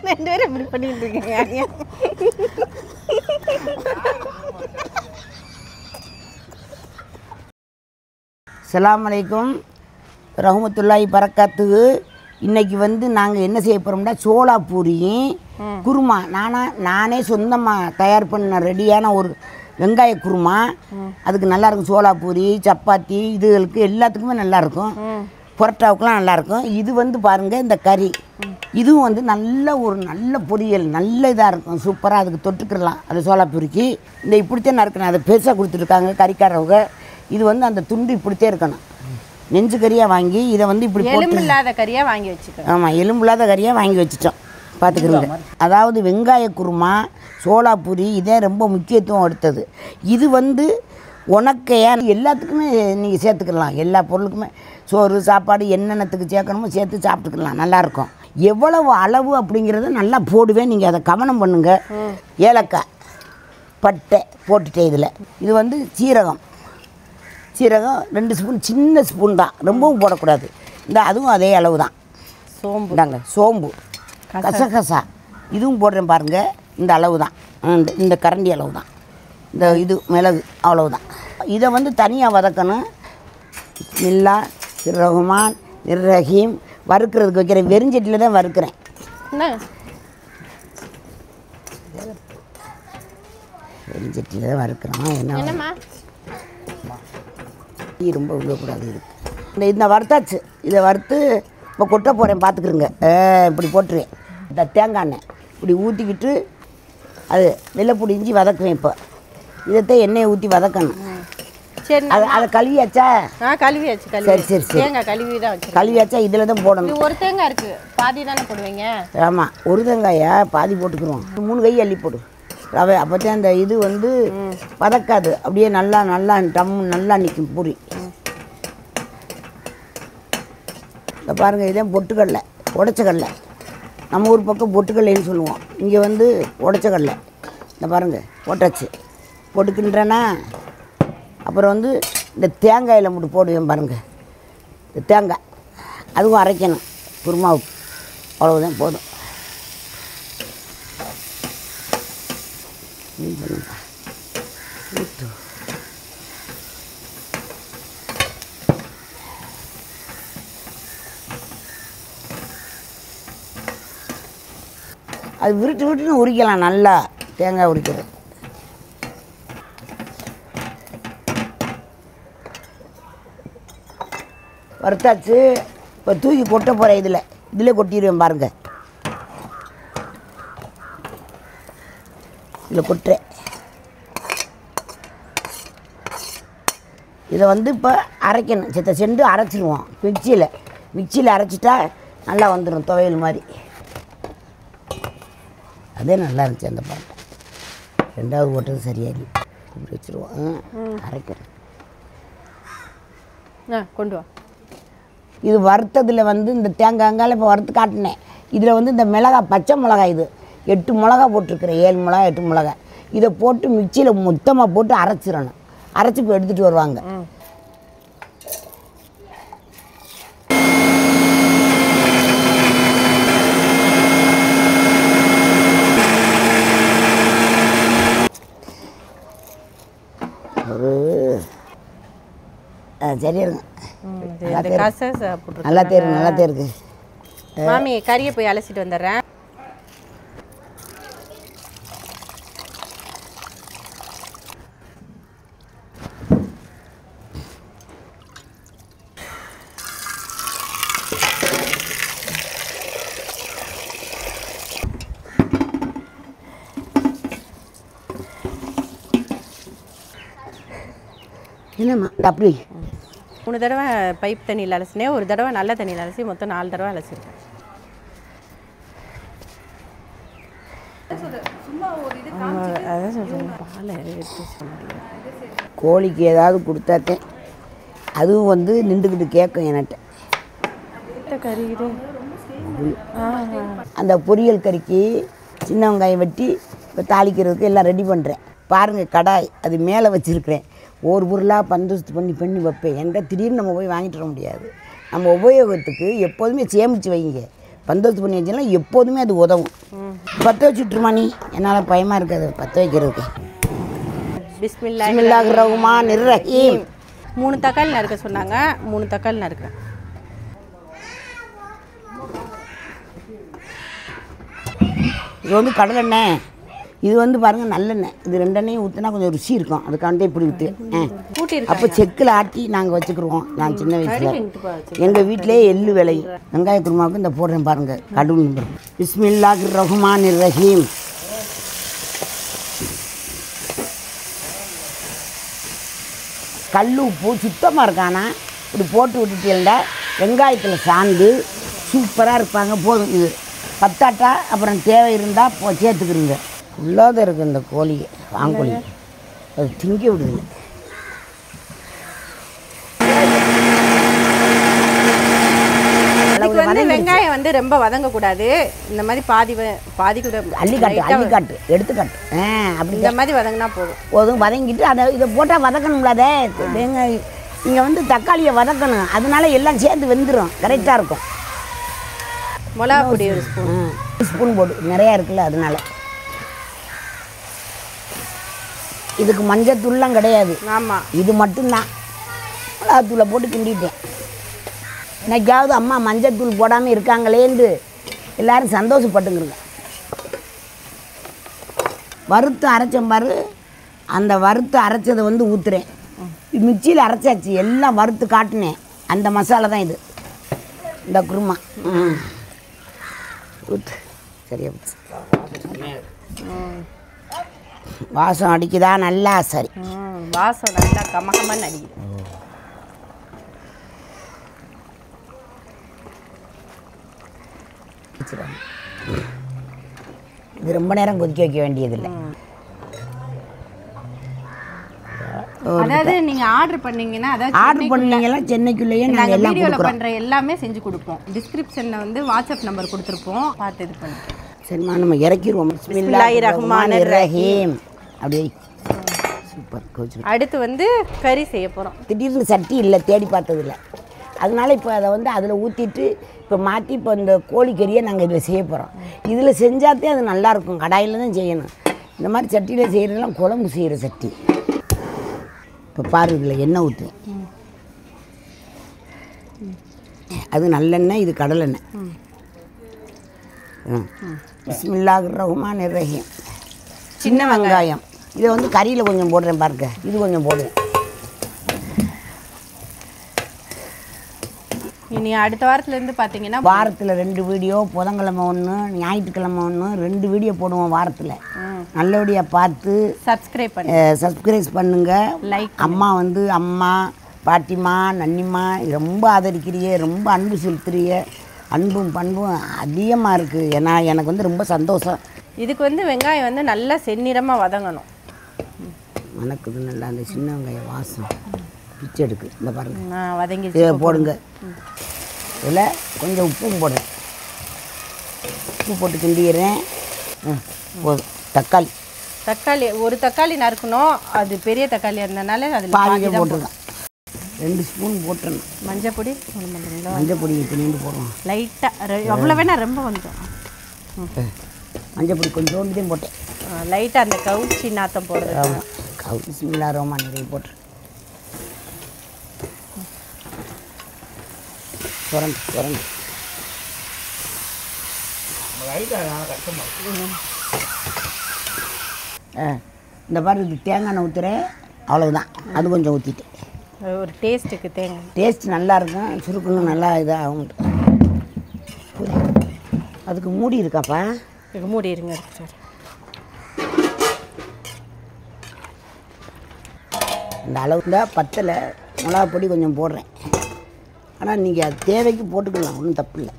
ரெண்டு பேரும் இப்படி பண்ணிட்டு இருக்கீங்க. அஸ்ஸலாமு அலைக்கும் ரஹ்மத்துல்லாஹி பரக்காத்துஹு. இன்றைக்கி வந்து நாங்கள் என்ன செய்ய போகிறோம்னா சோளா பூரியும் குருமா நானே சொந்தமாக தயார் பண்ண ரெடியான ஒரு வெங்காய குருமா. அதுக்கு நல்லாயிருக்கும். சோளா பூரி, சப்பாத்தி இதுகளுக்கு எல்லாத்துக்குமே நல்லாயிருக்கும். புரோட்டாவுக்குலாம் நல்லாயிருக்கும். இது வந்து பாருங்கள், இந்த கறி இதுவும் வந்து நல்ல பொரியல், நல்ல இதாக இருக்கும். சூப்பராக அதுக்கு தொட்டுக்கிடலாம். அது சோளா பூரிக்கு இந்த இப்படித்தான் நறுக்கணும். அதை பெருசாக கொடுத்துருக்காங்க கறிக்காரவங்க. இது வந்து அந்த துண்டு இப்படித்தே இருக்கணும். நெஞ்சு கறியாக வாங்கி இதை வந்து இப்படி எலும்பு இல்லாத கறியாக வாங்கி வச்சுக்கோங்க. ஆமாம், எலும்பு இல்லாத கறியாக வாங்கி வச்சுட்டோம். பார்த்துக்கிறோங்க. அதாவது வெங்காய குருமா, சோளா பூரி இதே ரொம்ப முக்கியத்துவம் எடுத்தது. இது வந்து உனக்கையாக எல்லாத்துக்குமே நீங்கள் சேர்த்துக்கலாம். எல்லா பொருளுக்குமே சோறு சாப்பாடு என்னென்னத்துக்கு சேர்க்கணுமோ சேர்த்து சாப்பிட்டுக்கலாம். நல்லாயிருக்கும். எவ்வளவு அளவு அப்படிங்கிறத நல்லா போடுவேன். நீங்கள் அதை கவனம் பண்ணுங்கள். ஏலக்காய், பட்டை போட்டுட்டேன். இதில் இது வந்து சீரகம் 2 ஸ்பூன், சின்ன ஸ்பூன் தான், ரொம்பவும் போடக்கூடாது. அதுவும் அதே அளவு தான். சோம்பு இந்தாங்க, சோம்பு, கசகசா இதுவும் போடுறேன் பாருங்கள். இந்த அளவு தான், இந்த கரண்டி அளவு தான். இது மிளகு அவ்வளவுதான். இதை வந்து தனியாக வதக்கணும். பிஸ்மில்லா ரஹ்மான் ரஹீம். வறுக்கிறதுக்கு வைக்கிறேன். வெறுஞ்சட்டியில் தான் வறுக்கிறேன். வெறுஞ்சட்டியில் தான் வறுக்கிறோம். என்னம்மா ரொம்ப விழக்கூடாது. இருக்குது இந்த வறுத்தாச்சு. இதை வறுத்து இப்போ கொட்ட போகிறேன். பார்த்துக்குறேங்க. இப்படி போட்டுருவேன். இந்த தேங்காய் எண்ணெய் இப்படி ஊற்றிக்கிட்டு அது வெள்ளைப்பூடி இஞ்சி வதக்குவேன். இப்போ இதைத்தான் எண்ணெயை ஊற்றி வதக்கணும். சரி, அதை கழுவியாச்சா? கழுவியாச்சு. சரி சரி சரி. தேங்காய் கழுவி தான் வச்சு. கழுவியாச்சா? இதில் தான் போடணும். ஒரு தேங்காய் இருக்குது, பாதி தானே போடுவீங்க? ஆமாம், ஒரு தேங்காயா பாதி போட்டுக்குருவோம். 3 கை அள்ளி போடு. ரவை அப்போத்தான் அந்த இது வந்து வதக்காது. அப்படியே நல்லா நிற்கும் பூரி. இந்த பாருங்கள், இதே பொட்டுக்கடலை, உடச்ச கடலை. நம்ம ஊர் பக்கம் பொட்டுக்கடலைன்னு சொல்லுவோம். இங்கே வந்து உடச்ச கடலை. இந்த பாருங்கள், போட்டாச்சு. போட்டுக்கின்றேன்னா அப்புறம் வந்து இந்த தேங்காயில் மட்டும் போடுவேன் பாருங்கள். இந்த தேங்காய் அதுவும் அரைக்கணும் குருமாவுக்கு. அவ்வளவுதான், போதும். அது விட்டுன்னு உரிக்கலாம். நல்லா தேங்காய் உரிக்கிறது. வறுத்தாச்சு. இப்போ தூக்கி கொட்ட போகிறேன். இதில் கொட்டிடுவேன் பாருங்கள். இதில் கொட்டுறேன். இதை வந்து இப்போ அரைக்கணும். செண்டு அரைச்சிடுவோம். மிக்சியில் அரைச்சிட்டா நல்லா வந்துடும், துவையல் மாதிரி. அதே நல்லா இருந்துச்சு அந்த பாட்டு. 2வது போட்டது சரியாகி இப்படி வச்சுருவோம். அரைக்கணும். கொண்டு வா. இது வறுத்ததில் வந்து இந்த தேங்காய்ங்கால இப்போ வறுத்து காட்டினேன். இதில் வந்து இந்த மிளகாய், பச்சை மிளகாய், இது 8 மிளகா போட்டிருக்கிறேன். 7 மிளகா 8 மிளகா. இதை போட்டு மிக்சியில் மொத்தமாக போட்டு அரைச்சிடணும். அரைச்சி இப்போ எடுத்துகிட்டு வருவாங்க. ஒரு சரியா இருங்க. நல்லா தேருங்க. மாமி, கறியை போய் அலசிட்டு வந்துடுறேன். என்னம்மா அப்படி 3 தடவை பைப் தண்ணியில் அலசினேன், ஒரு தடவை நல்ல தண்ணியில் அலசி, மொத்தம் 4 தடவை அலசிருக்கேன். அதான் சொல்கிறேன், பாலை எடுத்து சொன்னேன். கோழிக்கு ஏதாவது கொடுத்தாத்தேன் அதுவும் வந்து நின்றுக்கிட்டு கேட்கும் என்கிட்ட. அந்த பொரியல் கறிக்கு சின்ன வெங்காயம் வெட்டி இப்போ தாளிக்கிறதுக்கு எல்லாம் ரெடி பண்ணுறேன். பாருங்கள், கடாய் அது மேலே வச்சுருக்கிறேன். ஒரு பொருளாக பந்தோஸ்து பண்ணி வைப்பேன். என்கிட்ட திடீர்னு நம்ம போய் வாங்கிட்டு வர முடியாது. நம்ம உபயோகத்துக்கு எப்போதுமே சேமித்து வைங்க. பந்தோஸ்து பண்ணி வச்சுன்னா எப்போதுமே அது உதவும். பற்ற வச்சுட்ருமா நீ? என்னால் பயமாக இருக்காது பற்ற வைக்கிறதுக்கு. பிஸ்மில்லாஹிர் ரஹ்மானிர் ரஹீம். 3 தக்காளி நறுக்க சொன்னாங்க. 3 தக்காளி நறுக்கிறேன். இது வந்து கடலெண்ணெய், இது வந்து பாருங்கள் நல்லெண்ணெய். இது 2 எண்ணெயும் ஊற்றினா கொஞ்சம் ருசி இருக்கும். அதுக்காண்டி இப்படி விட்டு அப்போ செக்கில் ஆட்டி நாங்கள் வச்சுக்கிருவோம். நான் சின்ன வயசில் எங்கள் வீட்டிலே எள்ளு விளையும். வெங்காய குருமாவுக்கு இந்த போடுறேன் பாருங்கள். கடுகு. பிஸ்மில்லாஹிர் ரஹ்மானிர் ரஹீம். கல் உப்பு சுத்தமாக இருக்கானா இப்படி போட்டு விட்டுட்டேன்டா வெங்காயத்தில் சாந்து சூப்பராக இருப்பாங்க. போதும். இது பத்தாட்டா அப்புறம் தேவை இருந்தால் சேர்த்துக்கிறீங்க. உள்ளாத இருக்குது இந்த கோழியை வாங்கோழி, அது திங்க விடுது. இதுக்கு வந்து வெங்காயம் வந்து ரொம்ப வதங்கக்கூடாது. இந்த மாதிரி பாதி கூட அள்ளிக்காட்டு எடுத்துக்காட்டு அப்படி இந்த மாதிரி வதங்கினா போதும். வதங்கிட்டு அதை இதை போட்டால் வதக்கணும்லாதே. வெங்காயம் நீங்கள் வந்து தக்காளியை வதக்கணும். அதனால எல்லாம் சேர்ந்து வெந்துடும். கரெக்டாக இருக்கும். மிளகா பொடி ஒரு ஸ்பூன் போடு. நிறையா இருக்குல்ல அதனால. இதுக்கு மஞ்சத்தூள்லாம் கிடையாது. ஆமாம், இது மட்டும்தான். மிளகாத்தூளை போட்டு கிண்டிட்டேன். இன்னைக்காவது அம்மா மஞ்சத்தூள் போடாமல் இருக்காங்களேன்னு எல்லோரும் சந்தோஷப்பட்டுங்கிறங்க. வறுத்து அரைச்சம் பாரு. அந்த வறுத்து அரைச்சதை வந்து ஊற்றுறேன். மிக்சியில் அரைச்சாச்சு. எல்லாம் வறுத்து காட்டினேன். அந்த மசாலா தான் இது. இந்த குருமா ஊற்று. சரியா வாசம் அடிக்குதா? நல்லா. சரி, வாசம் நல்லா கமகமன்னு அடிக்குது. இது ரொம்ப நேரம் கொதிக்க வைக்க வேண்டியதில்லை. அதாவது நீங்க ஆர்டர் பண்ணீங்கன்னா, சென்னைக்குள்ளேயே நாங்க வீடியோல பண்ற எல்லாமே செஞ்சு கொடுப்போம். டிஸ்கிரிப்ஷன்ல வந்து வாட்ஸ்அப் நம்பர் கொடுத்துருப்போம், பார்த்து இது பண்ணுங்க. சரிம்மா, நம்ம இறக்கிடுவோம். பிஸ்மில்லாஹிர் ரஹ்மானிர் ரஹீம். அப்படியே சூப்பர். அடுத்து வந்து கறி செய்ய போகிறோம். திடீர்னு சட்டி இல்லை, தேடி பார்த்ததில்லை. அதனால இப்போ அதை வந்து அதில் ஊற்றிட்டு இப்போ மாற்றி இப்போ இந்த கோழிக்கறியை நாங்கள் இதில் செய்ய போகிறோம். இதில் செஞ்சாத்தே அது நல்லாயிருக்கும். கடாயில் தான் செய்யணும். இந்த மாதிரி சட்டியில் செய்கிறதெல்லாம் குழம்பு செய்கிற சட்டி. இப்போ பாரு, இதில் எண்ணெய் ஊற்றுவேன். அது நல்லெண்ணெய், இது கடலெண்ணெய். பிஸ்மில்லாஹிர் ரஹ்மானிர் ரஹீம். சின்ன வெங்காயம் இதை வந்து கறியில் கொஞ்சம் போடுறேன் பாருங்க. இது கொஞ்சம் போடுவேன். இனி அடுத்த வாரத்துலேருந்து பார்த்தீங்கன்னா வாரத்தில் 2 வீடியோ, புதன்கிழமை 1, ஞாயிற்றுக்கிழமை 1, 2 வீடியோ போடுவோம் வாரத்தில். நல்லபடியாக பார்த்து சப்ஸ்கிரைப் பண்ணுங்கள். லைக். அம்மா வந்து அம்மா, பாட்டிமா, நன்னிம்மா ரொம்ப ஆதரிக்கிறிய, ரொம்ப அன்பு செலுத்துறிய. அன்பும் பண்பும் அதிகமாக இருக்குது. ஏன்னா எனக்கு வந்து ரொம்ப சந்தோஷம். இதுக்கு வந்து வெங்காயம் வந்து நல்லா செந்நிறமாக வதங்கணும். வணக்குது நல்லா. அந்த சின்ன வெங்காயம் வாசம் பிச்சு எடுக்கு. இந்த பாருங்க, வதங்கி போடுங்க. இதில் கொஞ்சம் உப்பும் போடுறேன். உப்பு போட்டு கிண்டிடுறேன். போதும். தக்காளி ஒரு தக்காளி நறுக்கணும். அது பெரிய தக்காளி இருந்தனால அதில் பாதி போட்டுருக்கேன். 2 ஸ்பூன் போட்டுறணும். மஞ்சள் பொடி மஞ்சள் பொடி கொஞ்சோண்டு போடுவோம். லைட்டாக, எவ்வளோ வேணால் ரொம்ப கொஞ்சம். மஞ்சள் பொடி கொஞ்சோண்டு தான் போட்டேன். லைட்டாக அந்த கவுச்சி நாத்தம் போடுறது. பிஸ்மில்லாஹிர் ரஹ்மானிர் ரஹீம் போட்டு சுரண்டு. இந்த மாதிரி இது தேங்காய் எண்ணெய் ஊற்றுறேன். அவ்வளவுதான். அது கொஞ்சம் ஊற்றிட்டேன். ஒரு டேஸ்ட்டுக்கு தேங்காய் டேஸ்ட் நல்லாயிருக்கும். சுருக்குங்க நல்லா இதாக. அதுக்கு மூடி இருக்காப்பா? மூடி இருங்க சார். இந்த அளவு தான் பத்தலை. மிளகா பொடி கொஞ்சம் போடுறேன். ஆனால் நீங்கள் அது தேவைக்கு போட்டுக்கலாம், ஒன்றும் தப்பு இல்லை.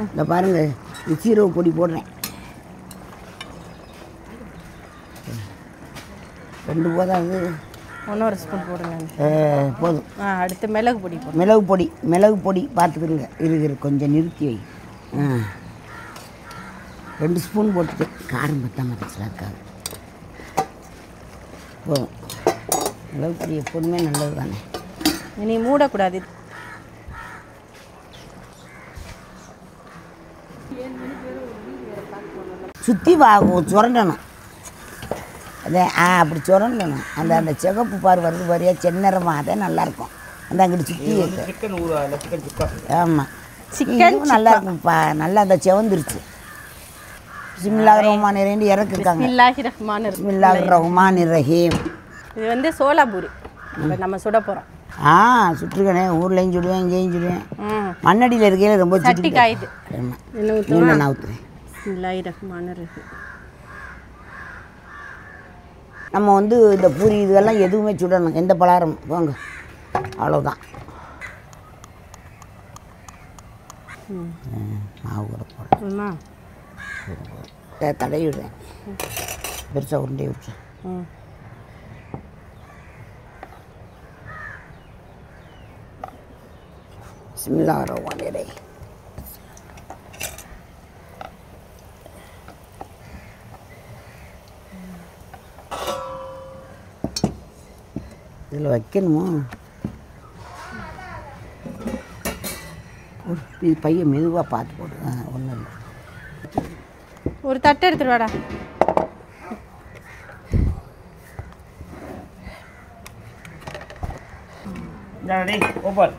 இந்த பாருங்கள், சீரக பொடி போடுறேன். 2 போதாது. 1 ஸ்பூன் போடுங்க. போதும். அடுத்து மிளகு பொடி. மிளகு பொடி பார்த்துக்குங்க. இருக்கு கொஞ்சம் நிறுத்தி வை. 2 ஸ்பூன் போட்டுட்டு காரம் பத்தாமல் இருக்காது. போதும். அளவுக்கு எப்போதுமே நல்லது தானே. நீ மூடக்கூடாது. சுற்றி சுரண்டணும். அதே அப்படி சுரண்டணும். அந்த அந்த சிகப்பு பார் வருது பாரியா செந்நிறமாக அதே நல்லாயிருக்கும். அந்த அங்கிட்டு சுற்றி ஆமாம் சிக்கன் நல்லா இருக்கும்ப்பா. நல்லா அந்த செவந்துருச்சு. பிஸ்மில்லாஹிர் ரஹ்மானிர் ரஹீம் இறக்குருக்காங்க. பிஸ்மில்லாஹிர் ரஹ்மானிர் ரஹீம். இது வந்து சோலாபூரி நம்ம சுட போகிறோம். சுட்டுருக்கனே. ஊர்லேயும் சுடுவேன், இங்கேயும் சுடுவேன். மண்ணடியில் இருக்கையில் ரொம்ப சட்டி காயுது. நான் ஊற்றுறேன். பிஸ்மில்லாஹிர் ரஹ்மானிர் ரஹீம். நம்ம வந்து இந்த பூரி இதெல்லாம் எதுவுமே சுடணும். எந்த பலகாரமும் போங்க, அவ்வளோதான். மாவு கூட போடுறேன். தடவி விடுறேன். பெருசாக உருண்டை விட்டுறேன். பிஸ்மில்லாஹிர் ரஹ்மானிர் ரஹீம். இதில் வைக்கணுமோ? இது பையன் மெதுவாக பார்த்து போடு. ஒன்றும் இல்லை. ஒரு தட்டை எடுத்துட்டு வாடா. ஓப்பன்.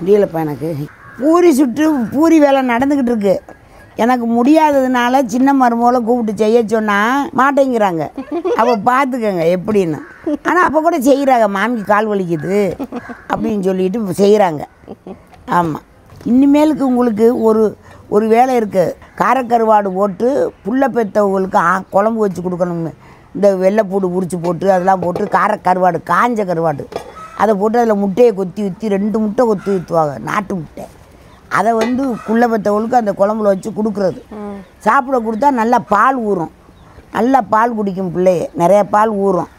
முடியலப்பா எனக்கு. பூரி சுட்டு பூரி வேலை நடந்துக்கிட்டு இருக்கு. எனக்கு முடியாததுனால சின்ன மருமகளை கூப்பிட்டு செய்ய சொன்னால் மாட்டேங்கிறாங்க. அவள் பார்த்துக்கங்க எப்படின்னு. ஆனால் அப்போ கூட செய்கிறாங்க. மாமிக்கு கால் வலிக்குது அப்படின்னு சொல்லிட்டு செய்கிறாங்க. ஆமாம். இனிமேலுக்கு உங்களுக்கு ஒரு வேலை இருக்குது. காரக்கருவாடு போட்டு புள்ள பெற்றவங்களுக்கு குழம்பு வச்சு கொடுக்கணுங்க. இந்த வெள்ளைப்பூடு உரிச்சு போட்டு அதெல்லாம் போட்டு காரக்கருவாடு, காஞ்ச கருவாடு அதை போட்டு அதில் முட்டையை கொத்தி ஊற்றி 2 முட்டை கொத்தி ஊற்றுவாங்க. நாட்டு முட்டை. அதை வந்து புள்ள பெற்றவங்களுக்கு அந்த குழம்புல வச்சு கொடுக்குறது. சாப்பிட கொடுத்தா நல்லா பால் ஊறும். நல்லா பால் குடிக்கும் பிள்ளைய. நிறைய பால் ஊறும்.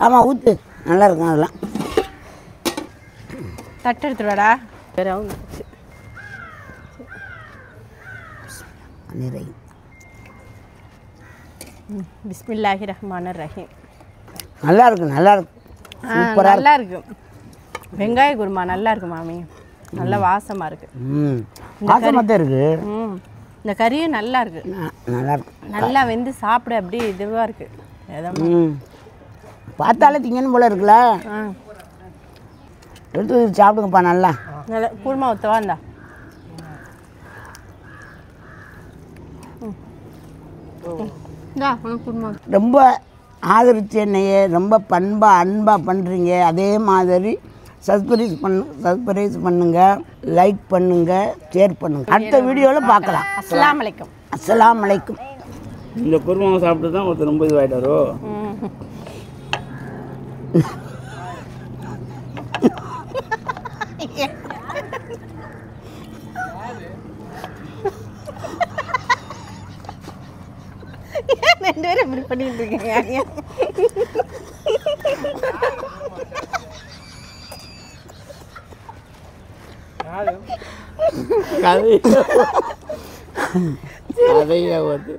ஆமாம் ஊற்று. நல்லா இருக்கும். அதெல்லாம் தட்டு எடுத்துடாடா. நிறை. பிஸ்மில்லாஹிர் ரஹ்மானிர் ரஹீம். நல்லா இருக்கு. நல்லா இருக்கு. சூப்பராக நல்லா இருக்கு. வெங்காய குருமா நல்லா இருக்கு மாமி. நல்ல வாசமாக இருக்கு. வாசமாக தான் இருக்கு. இந்த கறியும் நல்லா இருக்கு. நல்லா இருக்கு. நல்லா வெந்து சாப்பிட அப்படியே இதுவாக இருக்கு. பார்த்தாலே திங்கன்னு போல இருக்குல்ல. எடுத்து சாப்பிடுங்கப்பா. நல்லா குருமா ஊற்றவா? இருந்தா குருமா. ரொம்ப ஆதரிச்சு என்னையே ரொம்ப பண்பாக அன்பாக பண்ணுறீங்க. அதே மாதிரி சப்ஸ்கிரைப் பண்ணுங்கள், லைக் பண்ணுங்கள், ஷேர் பண்ணுங்கள். அடுத்த வீடியோவில் பார்க்கலாம். அஸ்ஸலாமு அலைக்கும். அஸ்ஸலாமு அலைக்கும். இந்த குருமாவை சாப்பிட்டு தான் ஒருத்தர் ரொம்ப இதுவாகிட்டாரோ. ரெண்டு பேரும் இப்படி பண்ணிட்டு இருக்கீங்க. கதையில வந்து